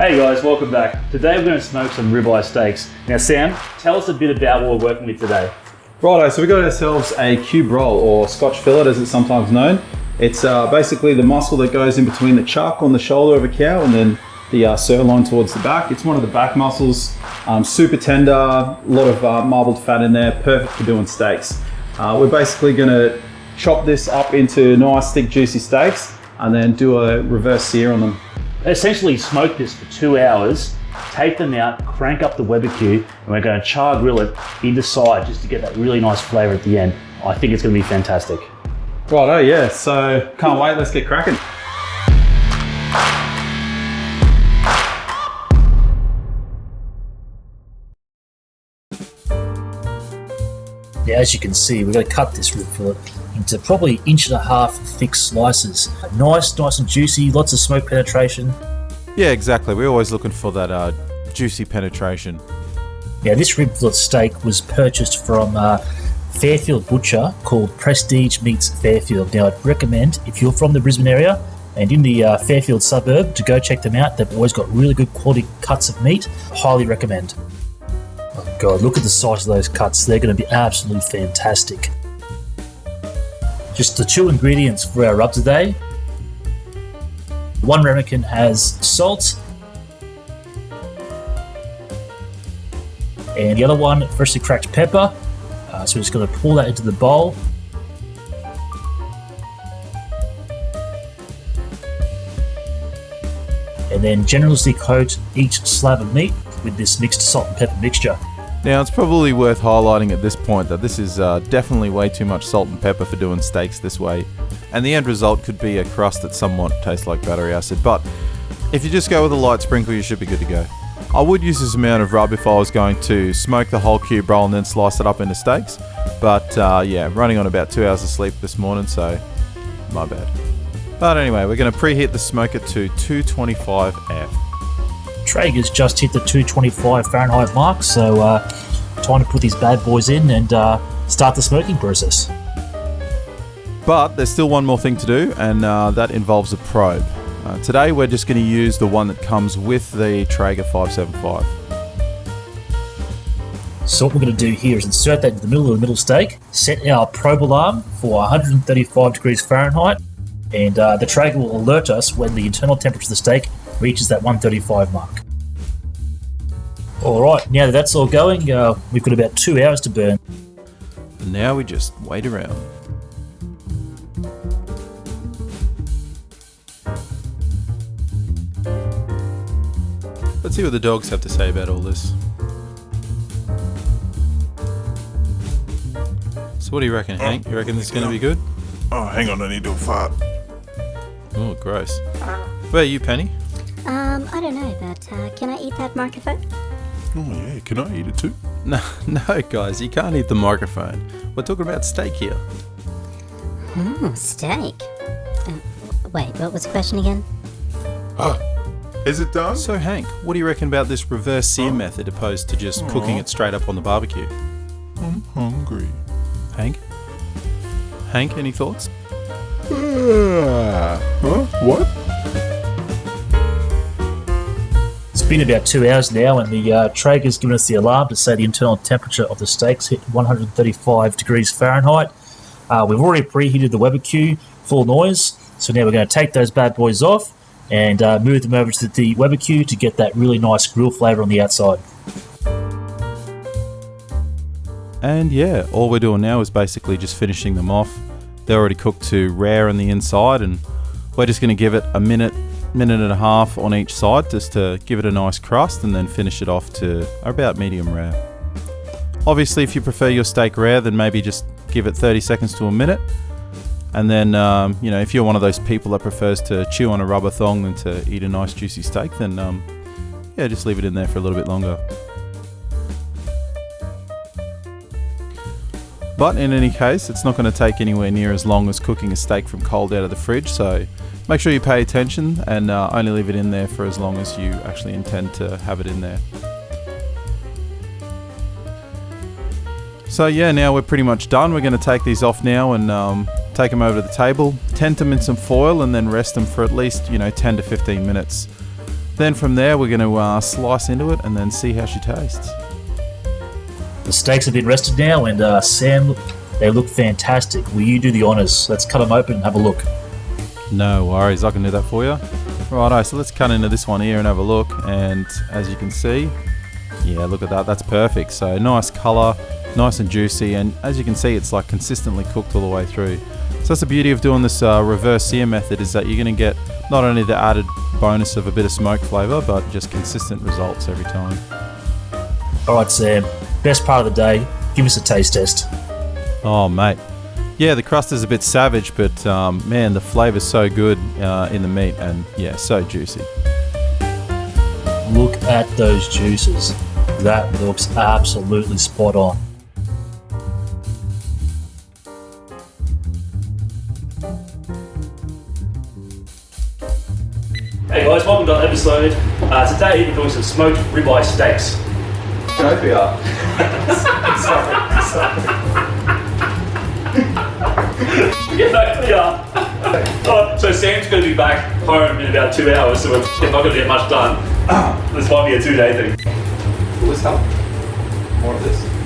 Hey guys, welcome back. Today we're going to smoke some ribeye steaks. Now Sam, tell us a bit about what we're working with today. Righto, so we got ourselves a cube roll, or Scotch fillet as it's sometimes known. It's basically the muscle that goes in between the chuck on the shoulder of a cow and then the sirloin towards the back. It's one of the back muscles, super tender, a lot of marbled fat in there, perfect for doing steaks. We're basically going to chop this up into nice thick juicy steaks and then do a reverse sear on them. Essentially smoke this for 2 hours, take them out, crank up the barbecue, and we're going to char grill it either side just to get that really nice flavour at the end. I think it's going to be fantastic. Righto, yeah, so can't wait, let's get cracking. Now, as you can see, we're going to cut this rib fillet into probably 1.5 inch thick slices. Nice and juicy, lots of smoke penetration. Yeah, exactly. We're always looking for that juicy penetration. Now, this rib fillet steak was purchased from Fairfield butcher called Prestige Meats Fairfield. Now, I'd recommend, if you're from the Brisbane area and in the Fairfield suburb, to go check them out. They've always got really good quality cuts of meat. Highly recommend. Oh God, look at the size of those cuts. They're going to be absolutely fantastic. Just the 2 ingredients for our rub today. One ramekin has salt, and the other one freshly cracked pepper. So we're just going to pour that into the bowl. And then generously coat each slab of meat with this mixed salt and pepper mixture. Now, it's probably worth highlighting at this point that this is definitely way too much salt and pepper for doing steaks this way. And the end result could be a crust that somewhat tastes like battery acid. But if you just go with a light sprinkle, you should be good to go. I would use this amount of rub if I was going to smoke the whole cube roll and then slice it up into steaks. But yeah, running on about 2 hours of sleep this morning, so my bad. But anyway, we're going to preheat the smoker to 225 F. Traeger's just hit the 225 Fahrenheit mark, so time to put these bad boys in and start the smoking process. But there's still one more thing to do, and that involves a probe. Today we're just going to use the one that comes with the Traeger 575. So what we're going to do here is insert that into the middle of the middle steak, set our probe alarm for 135 degrees Fahrenheit, and the Traeger will alert us when the internal temperature of the steak reaches that 135 mark. Alright, now that that's all going, we've got about 2 hours to burn. And now we just wait around. Let's see what the dogs have to say about all this. So what do you reckon, Hank? You reckon this is going to be good? Oh, hang on, I need to fart. Oh, gross. Where are you, Penny? I don't know, but can I eat that microphone? Oh yeah, can I eat it too? No, guys, you can't eat the microphone. We're talking about steak here. Oh, steak. Wait, what was the question again? Is it done? So, Hank, what do you reckon about this reverse sear method opposed to just cooking it straight up on the barbecue? I'm hungry. Hank? Hank, any thoughts? What? It's been about 2 hours now, and the Traeger's given us the alarm to say the internal temperature of the steaks hit 135 degrees Fahrenheit. We've already preheated the barbecue, full noise, so now we're going to take those bad boys off and move them over to the barbecue to get that really nice grill flavour on the outside. And yeah, all we're doing now is basically just finishing them off. They're already cooked to rare on the inside, and we're just going to give it a minute and a half on each side just to give it a nice crust and then finish it off to about medium rare. Obviously, if you prefer your steak rare, then maybe just give it 30 seconds to a minute. And then, you know, if you're one of those people that prefers to chew on a rubber thong than to eat a nice juicy steak, then yeah, just leave it in there for a little bit longer. But in any case, it's not going to take anywhere near as long as cooking a steak from cold out of the fridge, so make sure you pay attention and only leave it in there for as long as you actually intend to have it in there. So yeah, now we're pretty much done. We're going to take these off now and take them over to the table, tent them in some foil and then rest them for at least, 10 to 15 minutes. Then from there, we're going to slice into it and then see how she tastes. The steaks have been rested now, and Sam, they look fantastic. Will you do the honours? Let's cut them open and have a look. No worries, I can do that for you. Righto, so let's cut into this one here and have a look. And as you can see, yeah, look at that, that's perfect. So nice colour, nice and juicy, and as you can see, it's like consistently cooked all the way through. So that's the beauty of doing this reverse sear method, is that you're going to get not only the added bonus of a bit of smoke flavour, but just consistent results every time. Alright Sam, best part of the day, give us a taste test. Oh mate, yeah, the crust is a bit savage, but man, the flavour's so good in the meat, and yeah, so juicy. Look at those juices. That looks absolutely spot on. Hey guys, welcome to another episode. Today we're doing some smoked ribeye steaks. So Sam's going to be back home in about 2 hours, so we're not going to get much done. This might be a 2-day thing. Will this help? More of this?